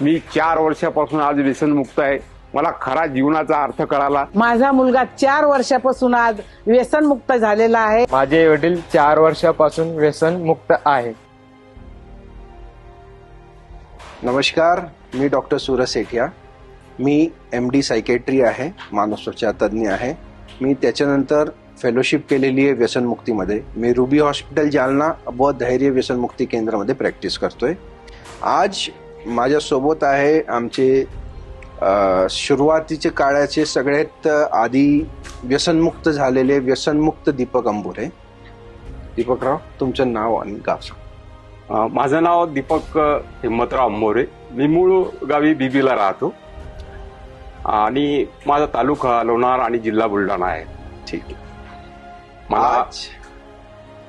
मी 4 वर्षापासून आज व्यसनमुक्त आहे. मला खरा जीवनाचा अर्थ कळाला. माझा मुलगा 4 वर्षापासून आज व्यसनमुक्त झालेला आहे. माझे वडील 4 वर्षापासून व्यसन मुक्त आहे. नमस्कार, मी डॉक्टर सूरज सेठिया. मी MD सायकेट्री आहे, मानसोपचार तज्ज्ञ आहे. मी त्याच्यानंतर फेलोशिप केलेली आहे व्यसनमुक्तीमध्ये. मी रुबी हॉस्पिटल जालना व धैर्य व्यसनमुक्ती केंद्रामध्ये प्रॅक्टिस करतोय. आज माझ्यासोबत आहे आमचे सुरुवातीचे काळाचे सगळ्यात आधी व्यसनमुक्त झालेले व्यसनमुक्त दीपक अंबुरे. दीपकराव, तुमचं नाव आणि गाव सांगा. माझं नाव दीपक हिम्मतराव अंबोरे. मी मूळ गावी बीबीला राहतो आणि माझा तालुका लोणार आणि जिल्हा बुलढाणा आहे. ठीक आहे. मला आज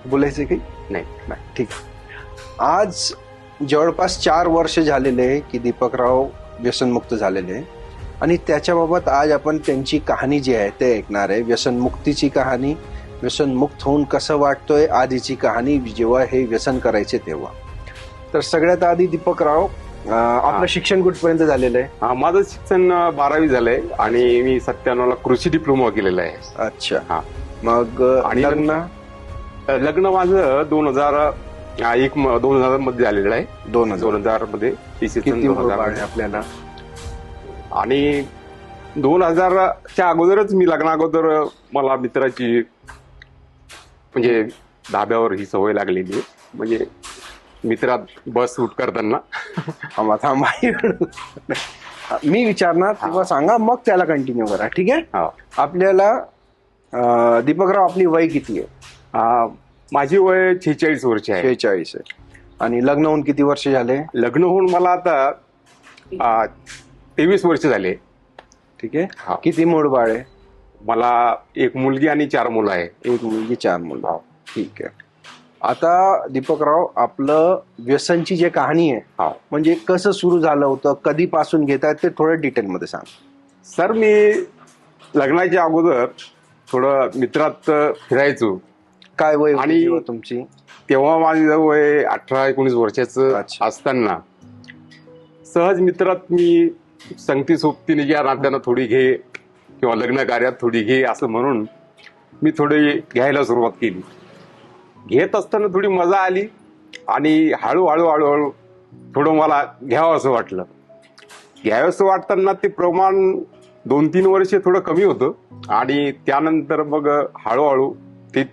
बोलायचं काही नाही. ठीक आहे. आज जवळपास 4 वर्ष झालेले आहे की दीपकराव व्यसनमुक्त झालेले आहे आणि त्याच्याबाबत आज आपण त्यांची कहाणी जी आहे ते ऐकणार आहे. व्यसनमुक्तीची कहाणी, व्यसनमुक्त होऊन कसं वाटतोय, आधीची कहाणी जेव्हा हे व्यसन करायचे तेव्हा. तर सगळ्यात आधी दीपकराव, आपलं शिक्षण कुठपर्यंत झालेलं आहे? माझं शिक्षण 12वी झालंय आणि मी 97ला कृषी डिप्लोमा केलेला आहे. अच्छा. हा. मग आणि लग्न माझं 2000 मध्ये झालेलं आहे. 2000 मध्ये किती मूल बाळ आहे आपल्याला? आणि 2000च्या अगोदरच मी लग्ना अगोदर मला मित्राची म्हणजे धाब्यावर ही सवय लागलेली आहे. म्हणजे मित्रात बस रूट करताना थांबा. मी विचारणार तेव्हा सांगा, मग त्याला कंटिन्यू करा. ठीक आहे. आपल्याला दीपकराव, आपली वय किती आहे? माझी वय 46 वर्ष आहे. 46 आहे. आणि लग्न होऊन किती वर्ष झाले? लग्न होऊन मला आता 23 वर्ष झाले. ठीक आहे. किती मूळ बाळ आहे? मला 1 मुलगी आणि 4 मुलं आहे. 1 मुलगी 4 मुलं. ठीक आहे. आता दीपकराव, आपलं व्यसनची जी कहाणी आहे म्हणजे कसं सुरू झालं होतं, कधीपासून घेताय ते थोडं डिटेलमध्ये सांग. सर, मी लग्नाच्या अगोदर थोडं मित्रात फिरायचो. काय वय आणि तुमची? तेव्हा माझं वय 18-19 वर्षाचं असताना सहज मित्रात मी संगती सोबतीने या नात्यानं थोडी घे किंवा लग्न कार्यात थोडी घे असं म्हणून मी थोडी घ्यायला सुरुवात केली. घेत असताना थोडी मजा आली आणि हळूहळू थोडं मला घ्यावं असं वाटलं. घ्यावं असं वाटताना ते प्रमाण 2-3 वर्ष थोडं कमी होतं आणि त्यानंतर मग हळूहळू ते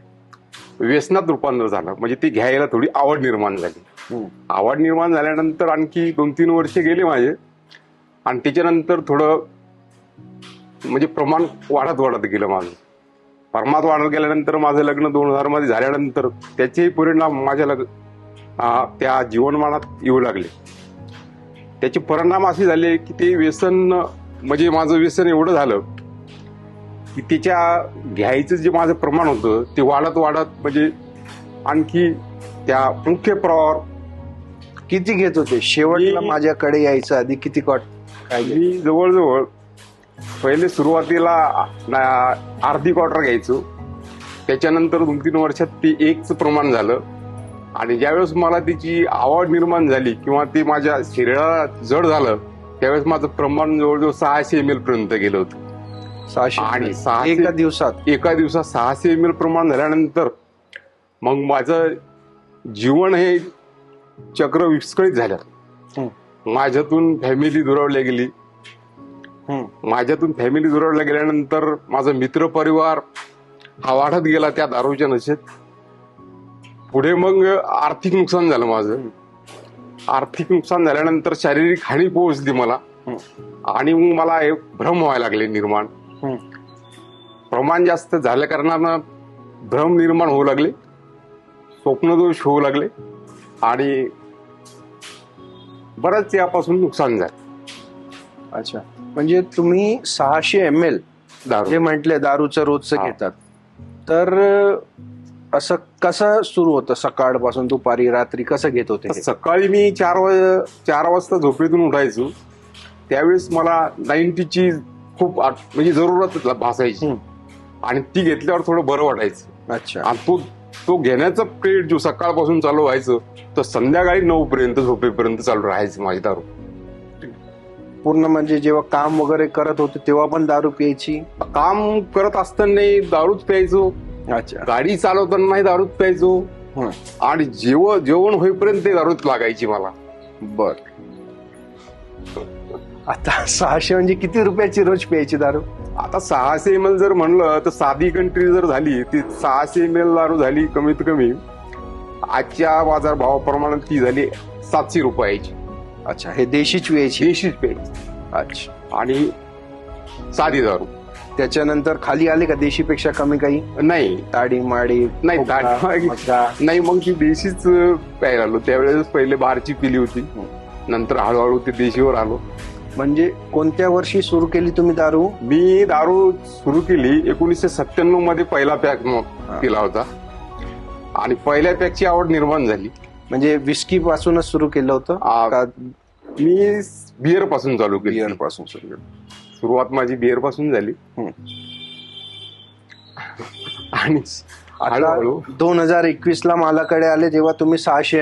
व्यसनात रूपांतर झालं. म्हणजे ते घ्यायला थोडी आवड निर्माण झाली. आवड निर्माण झाल्यानंतर आणखी 2-3 वर्ष गेले माझे आणि त्याच्यानंतर थोडं म्हणजे प्रमाण वाढत गेलं माझं. प्रमाणात वाढत गेल्यानंतर माझं लग्न 2000 मध्ये झाल्यानंतर त्याचे परिणाम माझ्या त्या जीवनमानात येऊ लागले. त्याचे परिणाम असे झाले की ते व्यसन म्हणजे माझं व्यसन एवढं झालं की त्याच्या घ्यायचं जे माझं प्रमाण होतं ते वाढत म्हणजे आणखी त्या मुख्य प्रवाहावर. किती घेत होते शेवटला? माझ्याकडे यायचं आधी किती काय? मी जवळजवळ पहिले सुरुवातीला अर्धी क्वार्टर घ्यायचो. त्याच्यानंतर 2-3 वर्षात ते 1चं प्रमाण झालं आणि ज्यावेळेस मला त्याची आवड निर्माण झाली किंवा ते माझ्या शरीराला जड झालं त्यावेळेस माझं प्रमाण जवळजवळ 600 ml पर्यंत गेलं होतं. 600 आणि एका दिवसात 600 ml प्रमाण झाल्यानंतर मग माझं जीवन हे चक्र विस्कळीत झालं. माझ्यातून फॅमिली दुरावली गेली. माझ्यातून फॅमिली दुरावल्या गेल्यानंतर माझा मित्र परिवार हा वाढत गेला त्या दारूच्या नशेत. पुढे मग आर्थिक नुकसान झालं माझं. आर्थिक नुकसान झाल्यानंतर शारीरिक हानी पोहोचली मला आणि मग मला हे भ्रम व्हायला लागले निर्माण. प्रमाण जास्त झाल्या कारणानं भ्रम निर्माण होऊ लागले, स्वप्नदोष होऊ लागले आणि बरंच यापासून नुकसान झालं. अच्छा. म्हणजे तुम्ही 600 ml जे म्हटले दारूचं रोजचं घेतात, तर असं कसं सुरू होतं? सकाळपासून दुपारी रात्री कसं घेत होते? सकाळी मी 4 वाजता झोपेतून उठायचो. त्यावेळेस मला 90ची खूप म्हणजे जरूरत भासायची आणि ती घेतल्यावर थोडं बरं वाटायचं. अच्छा. आणि तो घेण्याचा पिरियड जो सकाळपासून चालू व्हायचं तर संध्याकाळी 9 पर्यंत झोपेपर्यंत चालू राहायचं माझी दारू. पूर्ण म्हणजे जेव्हा काम वगैरे करत होते तेव्हा पण दारू प्यायची? काम करत असताना दारूच प्यायचो, अच्छा. गाडी चालवताना नाही दारूच प्यायचो, हं. आणि जेवण होईपर्यंत ते दारूच लागायची मला. बर. आता 600 म्हणजे किती रुपयाची रोज प्यायची दारू? आता 600 ml जर म्हणलं तर साधी कंट्री जर झाली ती 600 ml दारू झाली कमीत कमी आजच्या बाजार भावाप्रमाणे ती झाली 700 रुपयाची. अच्छा, हे देशीच प्यायची? देशीच प्यायची. अच्छा. आणि साधी दारू. त्याच्यानंतर खाली आले का देशीपेक्षा कमी काही? नाही ताडी माडी नाही, खोबरा, ताडी- मका? नाही, मग ती देशीच प्यायला आलो. त्यावेळेस पहिले बारची पिली होती, नंतर हळूहळू ती देशीवर आलो. म्हणजे कोणत्या वर्षी सुरू केली तुम्ही दारू? मी दारू सुरू केली 1997 मध्ये पहिला पॅक पिला होता आणि पहिल्या पॅकची आवड निर्माण झाली. म्हणजे विस्की पासूनच सुरू केलं होतं का? मी बिअर पासून चालू केली. बिअर पासून सुरू केलं. सुरुवात माझी बिअर पासून झाली. आणि हळूहळू 2021 ला माझ्याकडे आले जेव्हा तुम्ही 600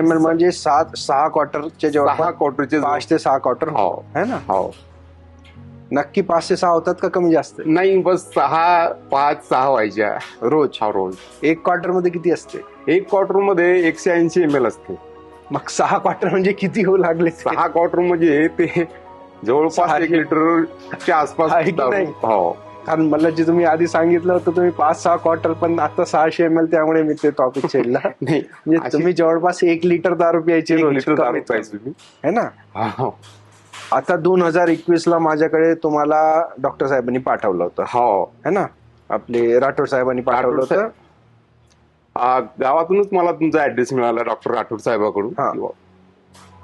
ml म्हणजे 6 क्वार्टरचे जेव्हा 6 क्वार्टरचे 5 ते 6 क्वार्टर हो है ना? हो. नक्की 5 ते 6 होतात का कमी जास्त? नाही, बस 5-6 व्हायच्या रोज? हा, रोज. एक क्वार्टर मध्ये किती असते? एक क्वार्टर मध्ये 180 ml असते. मग 6 क्वार्टर म्हणजे किती होऊ लागले? 6 क्वार्टर म्हणजे ते जवळपास 1 लिटरच्या आसपास आहे की दारू. नाही? हो. कारण मला जे तुम्ही आधी सांगितलं होतं तुम्ही 5-6 क्वार्टर, पण आता 600 ml, त्यामुळे मी ते टॉपिक छेडला. नाही, म्हणजे तुम्ही जवळपास 1 लिटर दारू प्यायची 1 रोज, लिटर दारू कमीत कमी. प्यायचो मी. है ना? हो. आता 2021 ला माझ्याकडे तुम्हाला डॉक्टर साहेबांनी पाठवलं होतं, हो. है ना? आपले राठोड साहेबांनी पाठवलं राठोड होतं. गावातूनच मला तुमचा ऍड्रेस मिळाला डॉक्टर राठोड साहेबाकडून. हा.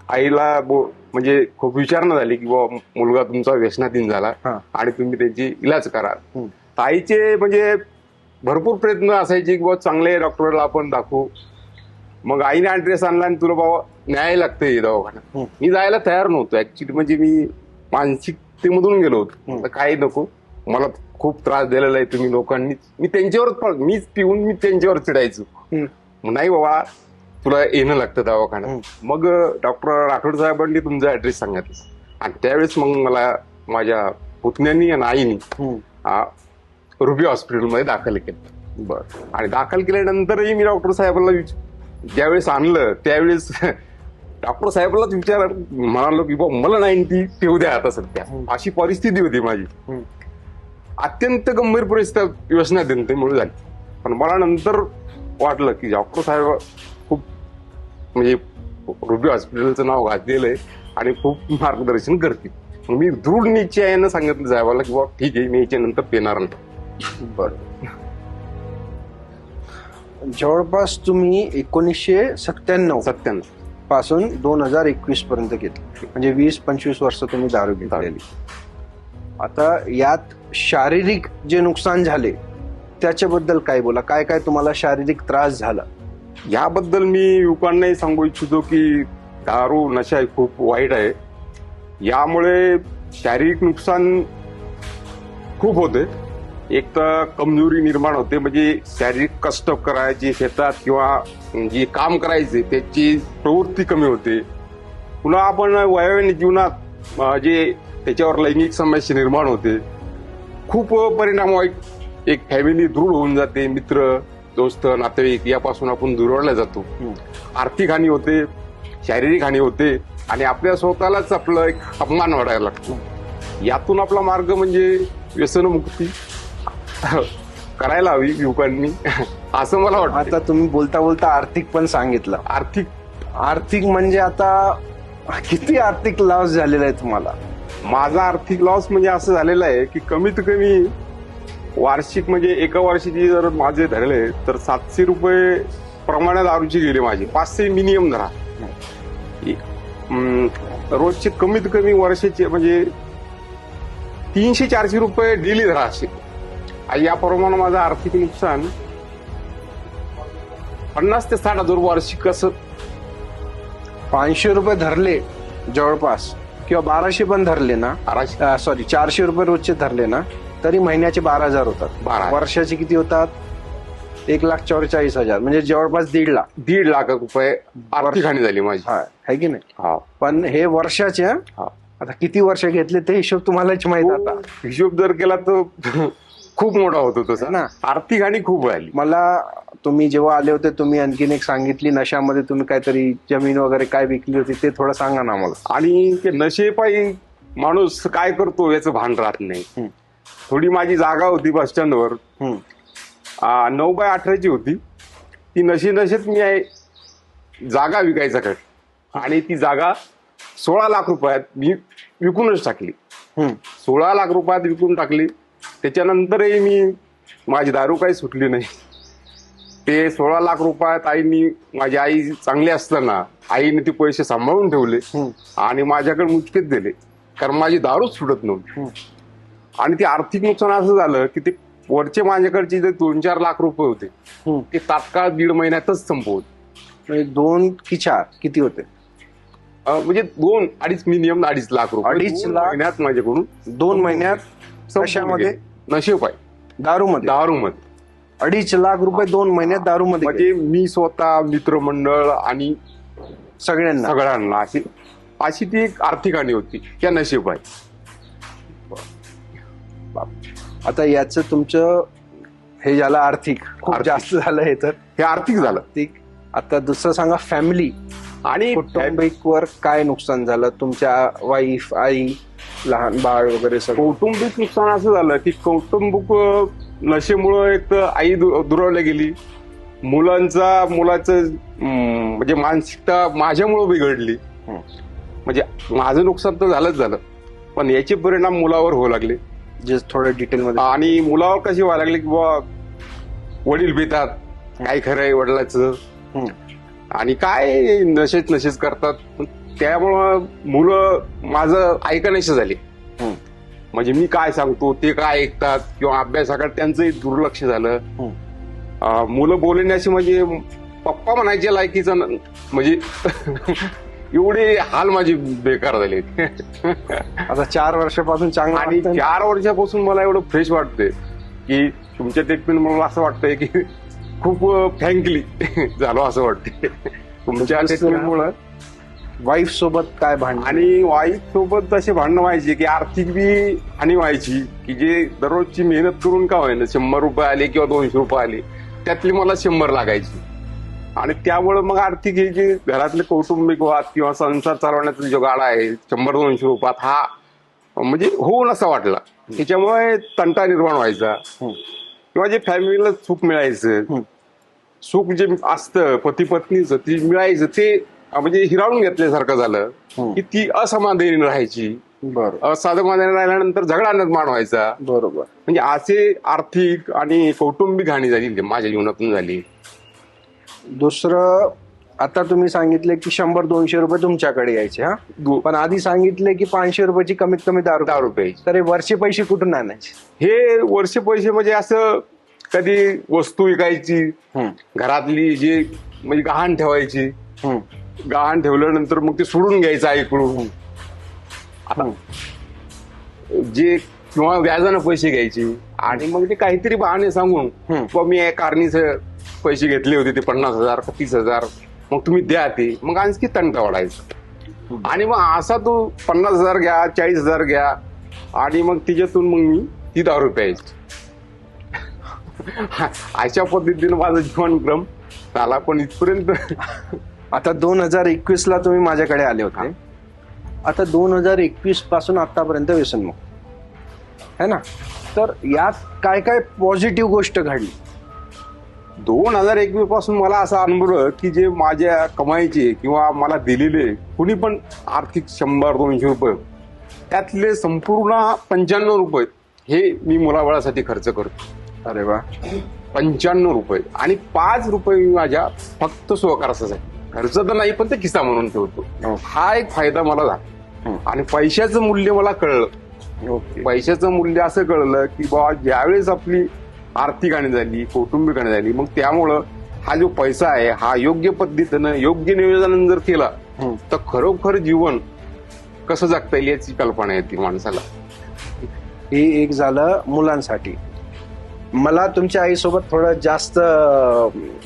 आईला म्हणजे खूप विचारणा झाली की मुलगा तुमचा व्यसनाधीन झाला हा. आणि तुम्ही त्याची इलाज करा. आईचे म्हणजे भरपूर प्रयत्न असायचे की बाबा चांगले डॉक्टरला आपण दाखवू. मग आईने ऍड्रेस आणला आणि तुला बाबा न्यायला लागते दवाखान्यात. मी जायला तयार नव्हतो ऍक्च्युली, म्हणजे मी मानसिकतेमधून गेलो होतो. तर काही नको, मला खूप त्रास दिलेला आहे तुम्ही लोकांनी. मी त्यांच्यावरच मीच पिऊन मी त्यांच्यावर चिडायचो. नाही बाबा तुला येणं लागतं दवाखान्यात. मग डॉक्टर राठोड साहेबांनी तुमचा ऍड्रेस सांगितला आणि त्यावेळेस मग मला माझ्या पुतण्यांनी आणि आईनी रुबी हॉस्पिटलमध्ये दाखल केलं. बरं. आणि दाखल केल्यानंतरही मी डॉक्टर साहेबांना ज्यावेळेस आणलं त्यावेळेस डॉक्टर साहेबांनाच म्हणालो की बाबा मला 90 पिऊ द्या आता सध्या. अशी परिस्थिती होती माझी. अत्यंत गंभीर परिस्थिती व्यसनाधीनतेमुळे झाली. पण मला नंतर वाटलं की डॉक्टर साहेब खूप म्हणजे रुबी हॉस्पिटलचं नाव घातलेलं आहे आणि खूप मार्गदर्शन करतील. मी दृढ निश्चयानं सांगितलं साहेबाला की बाबा ठीक आहे, मी याच्यानंतर पेणार नाही. बर. जवळपास तुम्ही 1997 पासून 2021 पर्यंत घेतली, म्हणजे 20-25 वर्ष तुम्ही दारू घेतलेली. आता यात शारीरिक जे नुकसान झाले त्याच्याबद्दल काय बोला? काय काय तुम्हाला शारीरिक त्रास झाला? याबद्दल मी युवकांनाही सांगू इच्छितो की दारू नशा खूप वाईट आहे. यामुळे शारीरिक नुकसान खूप होते. एक तर कमजोरी निर्माण होते, म्हणजे शारीरिक कष्ट करायचे शेतात किंवा जे काम करायचे त्याची प्रवृत्ती कमी होते. पुन्हा आपण वैयक्तिक जीवनात जे त्याच्यावर लैंगिक समस्या निर्माण होते. खूप परिणाम वाईट. एक फॅमिली दृढ होऊन जाते, मित्र दोस्त नातेवाईक यापासून आपण दुरावला जातो. आर्थिक हानी होते, शारीरिक हानी होते आणि आपल्या स्वतःलाच आपलं एक अपमान वाटायला लागतो. यातून आपला मार्ग म्हणजे व्यसनमुक्ती करायला हवी युवकांनी असं मला वाटतं. आता तुम्ही बोलता बोलता आर्थिक पण सांगितलं. आर्थिक म्हणजे आता किती आर्थिक लॉस झालेला आहे तुम्हाला? माझा आर्थिक लॉस म्हणजे असं झालेलं आहे की कमीत कमी वार्षिक म्हणजे एका वर्षाची जर माझे धरले तर 700 रुपये प्रमाणे दारूची गेली माझी. 500 मिनिमम धरा. रोजचे कमीत कमी वर्षाचे म्हणजे 300-400 रुपये डेली धरा असे. याप्रमाणे माझं आर्थिक नुकसान 50 ते 60 हजार वार्षिक असं. 500 रुपये धरले जवळपास किंवा 1200 पण धरले ना, 400 रुपये रोजचे धरले ना, तरी महिन्याचे 12,000 होतात. 12,000. वर्षाचे किती होतात? 1,44,000, म्हणजे जवळपास 1.5 लाख रुपये आर्थिक हानी झाली माझी. आहे की नाही? हा. पण हे वर्षाचे. आता किती वर्ष घेतले ते हिशोब तुम्हालाच माहित आता. हिशोब जर केला तर खूप मोठा होतो तसा ना. आर्थिक हानी खूप व्हायली. मला तुम्ही जेव्हा आले होते तुम्ही आणखीन एक सांगितली नशामध्ये तुम्ही काहीतरी जमीन वगैरे काय विकली होती ते थोडं सांगा ना मला. आणि ते नशेपायी माणूस काय करतो याचं भान राहत नाही. थोडी माझी जागा होती बस स्टँडवर, 9x18 होती. ती नशेत मी जागा विकायचा कर आणि ती जागा 16 लाख रुपयात मी विकूनच टाकली. 16 लाख रुपयात विकून टाकली. त्याच्यानंतरही मी माझी दारू काही सुटली नाही. ते 16 लाख रुपयात माझी आई चांगली असताना आईने ते पैसे सांभाळून ठेवले आणि माझ्याकडे मुचकेच दिले, कारण माझी दारूच सुटत नव्हती. आणि ते आर्थिक नुकसान असं झालं की ते वरचे माझ्याकडचे जे 2-4 लाख रुपये होते ते तात्काळ 1.5 महिन्यातच संपवत. 2 की 4 किती होते? म्हणजे 2-2.5 मिनिमम 2.5 लाख रुपये 2.5 लाख महिन्यात माझ्याकडून 2 महिन्यात कशामध्ये? नशेपायी दारूमध्ये. 2.5 लाख रुपये 2 महिन्यात दारूमध्ये. म्हणजे मी स्वतः, मित्रमंडळ आणि सगळ्यांना अशी ती एक आर्थिक हानी होती त्या नशेपायी. आता याचं तुमचं हे झालं आर्थिक, खूप जास्त झालं हे. तर हे आर्थिक झालं. आता दुसरं सांगा, फॅमिली आणि कौटुंबिकवर काय नुकसान झालं? तुमच्या वाईफ, आई, लहान बाळ वगैरे सगळं. कौटुंबिक नुकसान असं झालं की कौटुंबिक नशेमुळं एक तर आई दुरावल्या गेली, मुलाचं म्हणजे मानसिकता माझ्यामुळं बिघडली. म्हणजे माझं नुकसान तर झालं, पण याचे परिणाम मुलावर होऊ लागले. जे थोडं डिटेलमध्ये. आणि मुलावर कसे व्हायला लागले की बाबा वडील पितात, काय खरं आहे वडिलाचं, आणि काय नशेच करतात. त्यामुळं मुलं माझं ऐकण्याशी झाले. म्हणजे मी काय सांगतो ते काय ऐकतात, किंवा अभ्यासाकडे त्यांचंही दुर्लक्ष झालं. मुलं बोलण्याशी म्हणजे पप्पा म्हणायचे लायकीचं म्हणजे एवढे हाल माझे बेकार झाले. आता 4 वर्षापासून चांगलं. आणि 4 वर्षापासून मला एवढं फ्रेश वाटतंय की तुमच्या ट्रीटमेंट मला असं वाटतंय की खूप थँकली झालो असं वाटतंय तुमच्या ट्रीटमेंटमुळे. वाईफ सोबत काय भांडण? आणि वाईफ सोबत असे भांडणं व्हायचे की आर्थिक बी हानी व्हायची, की जे दररोजची मेहनत करून का व्हायना 100 रुपये आले किंवा 200 रुपये आले, त्यातली मला 100 लागायची. आणि त्यामुळे मग आर्थिक हे जे घरातले कौटुंबिक वाद किंवा संसार चालवण्याचा जो गाडा आहे 100-200 रुपयात, हा म्हणजे होऊन असं वाटला. त्याच्यामुळे तंटा निर्माण व्हायचा. किंवा जे फॅमिलीला सुख मिळायचं, सुख जे असतं पती पत्नीचं ते मिळायचं, ते म्हणजे हिरावून घेतल्यासारखं झालं की ती असमाधानी राहायची. बरोबर. असमाधानी राहिल्यानंतर झगडा निर्माण व्हायचा. बरोबर. म्हणजे असे आर्थिक आणि कौटुंबिक हानी झाली माझ्या जीवनातून झाली. दुसरं, आता तुम्ही सांगितले की 100-200 रुपये तुमच्याकडे यायचे, पण आधी सांगितले की 500 रुपयाची कमीत कमी दारू प्यायची. तर हे वरचे पैसे कुठून आणायचे? हे वर्ष पैसे म्हणजे असं कधी वस्तू विकायची, घरातली जे म्हणजे गहाण ठेवायची, गहाण ठेवल्यानंतर मग ते सोडून घ्यायचं आईकडून. जे किंवा व्याजानं पैसे घ्यायचे, आणि मग ते काहीतरी बहाणे सांगून मी या कारणीचं पैसे घेतले होते ते 50,000 का 30,000, मग तुम्ही द्या ते, मग आणखी तंटा वाढायचा. आणि मग असा तो 50,000 घ्या, 40,000 घ्या, आणि मग तिच्यातून मग मी ती दारू प्यायची. अशा पद्धतीनं माझा जीवनक्रम झाला. पण इथपर्यंत आता 2021ला तुम्ही माझ्याकडे आले होते. आता 2021 पासून आतापर्यंत व्यसनमुक्त है ना. तर यात काय काय पॉझिटिव्ह गोष्ट घडली? 2021 पासून मला असा अनुभव की जे माझ्या कमाईचे किंवा मला दिलेले कुणी पण आर्थिक 100-200 रुपये, त्यातले संपूर्ण 95 रुपये हे मी मुलाबाळासाठी खर्च करतो. अरे वा. 95 रुपये. आणि 5 रुपये मी माझ्या फक्त स्वखर्चासाठी, खर्च तर नाही पण ते खिसा म्हणून ठेवतो. हा एक फायदा मला झाला. आणि पैशाचं मूल्य मला कळलं. पैशाचं मूल्य असं कळलं की बाबा ज्यावेळेस आपली आर्थिक हानी झाली, कौटुंबिक हानी झाली, मग त्यामुळं हा जो पैसा आहे हा योग्य पद्धतीनं योग्य नियोजनानं जर केला तर खरोखर जीवन कसं जगता येईल याची कल्पना येते माणसाला. हे एक झालं मुलांसाठी. मला तुमच्या आईसोबत थोडं जास्त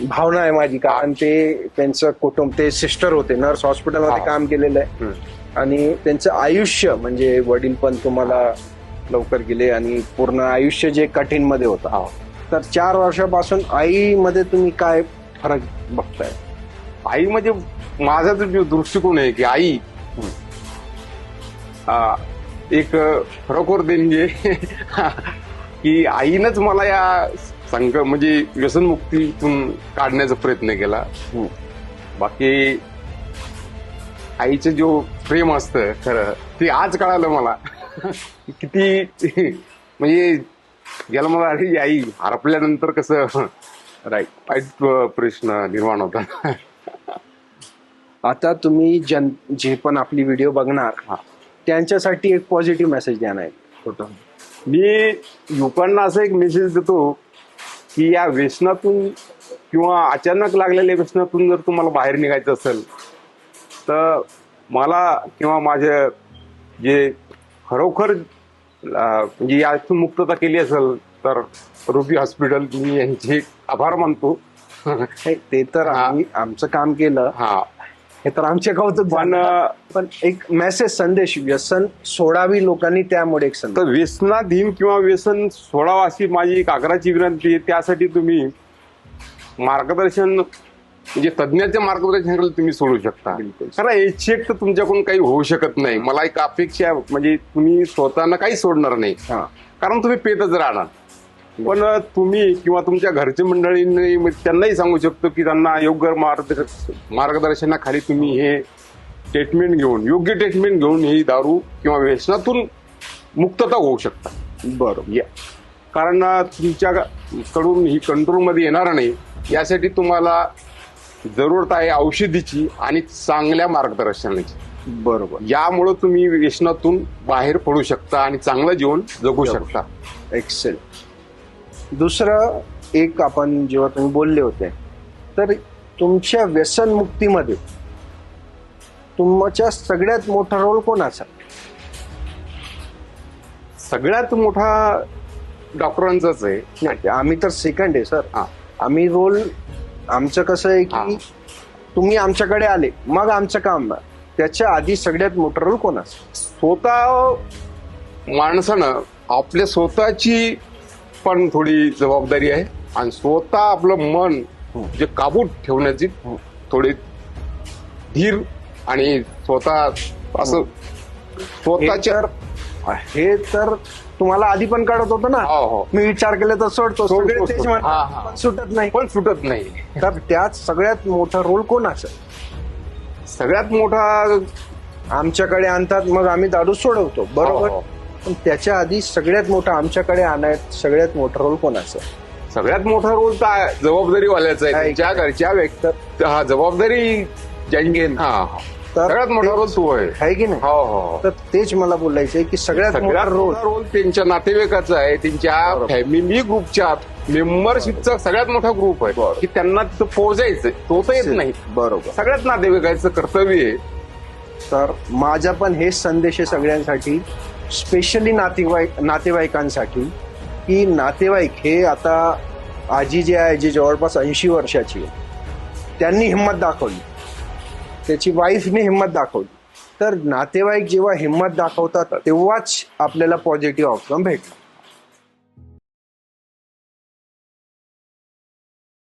भावना आहे माझी, कारण ते त्यांचं कुटुंब, ते सिस्टर होते, नर्स, हॉस्पिटलमध्ये काम केलेलं आहे. आणि त्यांचं आयुष्य म्हणजे वडील पण तुम्हाला लवकर गेले आणि पूर्ण आयुष्य जे कठीण मध्ये होतं, तर 4 वर्षापासून आईमध्ये तुम्ही काय फरक बघताय? आई म्हणजे माझा जो दृष्टिकोन आहे की आई एक खरोखर देणगी आहे की आईनंच मला या म्हणजे व्यसनमुक्तीतून काढण्याचा प्रयत्न केला. बाकी आईचं जो प्रेम असतं खरं ते आज कळालं मला. किती म्हणजे गेला मला अरे आई हरपल्यानंतर कसं वाईट प्रश्न निर्माण होता. आता तुम्ही जे पण आपली व्हिडिओ बघणार त्यांच्यासाठी एक पॉझिटिव्ह मेसेज देणार आहे. मी युवकांना असा एक मेसेज देतो की या व्यसनातून किंवा अचानक लागलेल्या व्यसनातून जर तुम्हाला बाहेर निघायचं असेल तर मला किंवा माझे जे खरोखर म्हणजे यातून मुक्तता केली असेल तर रुबी हॉस्पिटल मी यांचे आभार मानतो. ते तर आम्ही आमचं काम केलं हे तर आमच्या कौतुक. पण एक मेसेज संदेश, व्यसन सोडावी लोकांनी त्यामुळे एक संदेश. तर व्यसनाधीन किंवा व्यसन सोडावं अशी माझी एक आग्रहाची विनंती आहे. त्यासाठी तुम्ही मार्गदर्शन म्हणजे तज्ज्ञाच्या मार्गदर्शनाखाली तुम्ही सोडू शकता. कारण इच्छेक तर तुमच्याकडून काही होऊ शकत नाही. मला एक अपेक्षा म्हणजे तुम्ही स्वतःला काही सोडणार नाही कारण तुम्ही पेतच राहणार. पण तुम्ही किंवा तुमच्या घरच्या मंडळींनी त्यांनाही सांगू शकतो की त्यांना योग्य मार्गदर्शनाखाली तुम्ही हे ट्रीटमेंट घेऊन योग्य ट्रीटमेंट घेऊन ही दारू किंवा व्यसनातून मुक्तता होऊ शकता. बरोबर. कारण तुमच्याकडून ही कंट्रोलमध्ये येणार नाही. यासाठी तुम्हाला जरूरत आहे औषधीची आणि चांगल्या मार्गदर्शनाची. बरोबर. यामुळे तुम्ही व्यसनातून बाहेर पडू शकता आणि चांगलं जीवन जगू शकता. एक्सेल. दुसरं एक आपण जेव्हा तुम्ही बोलले होते तर तुमच्या व्यसनमुक्तीमध्ये तुमच्या सगळ्यात मोठा रोल कोणाचा? सगळ्यात मोठा डॉक्टरांचाच आहे. आम्ही तर सेकंड आहे सर. आम्ही रोल आमचं कसं आहे की तुम्ही आमच्याकडे आले मग आमचं काम. त्याच्या आधी सगळ्यात मोठा रोल कोणाचा? स्वतः माणसानं आपल्या स्वतःची पण थोडी जबाबदारी आहे आणि स्वतः आपलं मन जे काबूत ठेवण्याची थोडी धीर आणि स्वतः असं स्वतःच्या हे तर तुम्हाला आधी पण कळत होतं ना. मी विचार केला तर सोडतो सगळे तेच म्हणतात, पण सुटत नाही. पण सुटत नाही. तर त्यात सगळ्यात मोठा रोल कोणाचा? सगळ्यात मोठा आमच्याकडे आणतात मग आम्ही दारू सोडवतो. बरोबर. पण त्याच्या आधी सगळ्यात मोठा आमच्याकडे आणायत सगळ्यात मोठा रोल कोणाचा? सगळ्यात मोठा रोल तर जबाबदारी वाल्याचा आहे. ज्या घरच्या व्यक्ती जबाबदारी ज्यांनी सगळ्यात मोठा रोल तो आहे की नाही? तर तेच मला बोलायचंय की सगळ्यात मोठा रोल त्यांच्या नातेवाईकाचा आहे. त्यांच्या फॅमिली ग्रुपच्या मेंबरशिपचा सगळ्यात मोठा ग्रुप आहे की त्यांना तिथं पोहोचायचं. तो तर येत नाही. बरोबर. सगळ्यात नातेवाईकाचं कर्तव्य आहे. तर माझा पण हेच संदेश आहे सगळ्यांसाठी, स्पेशली नातेवाईकांसाठी की नातेवाईक हे आता आजी जे आहे जी जवळपास 80 वर्षाची आहे त्यांनी हिंमत दाखवली, त्याची वाईफने हिंमत दाखवली. तर नातेवाईक जेव्हा हिंमत दाखवतात तेव्हाच आपल्याला पॉझिटिव्ह आउटकम भेटतो.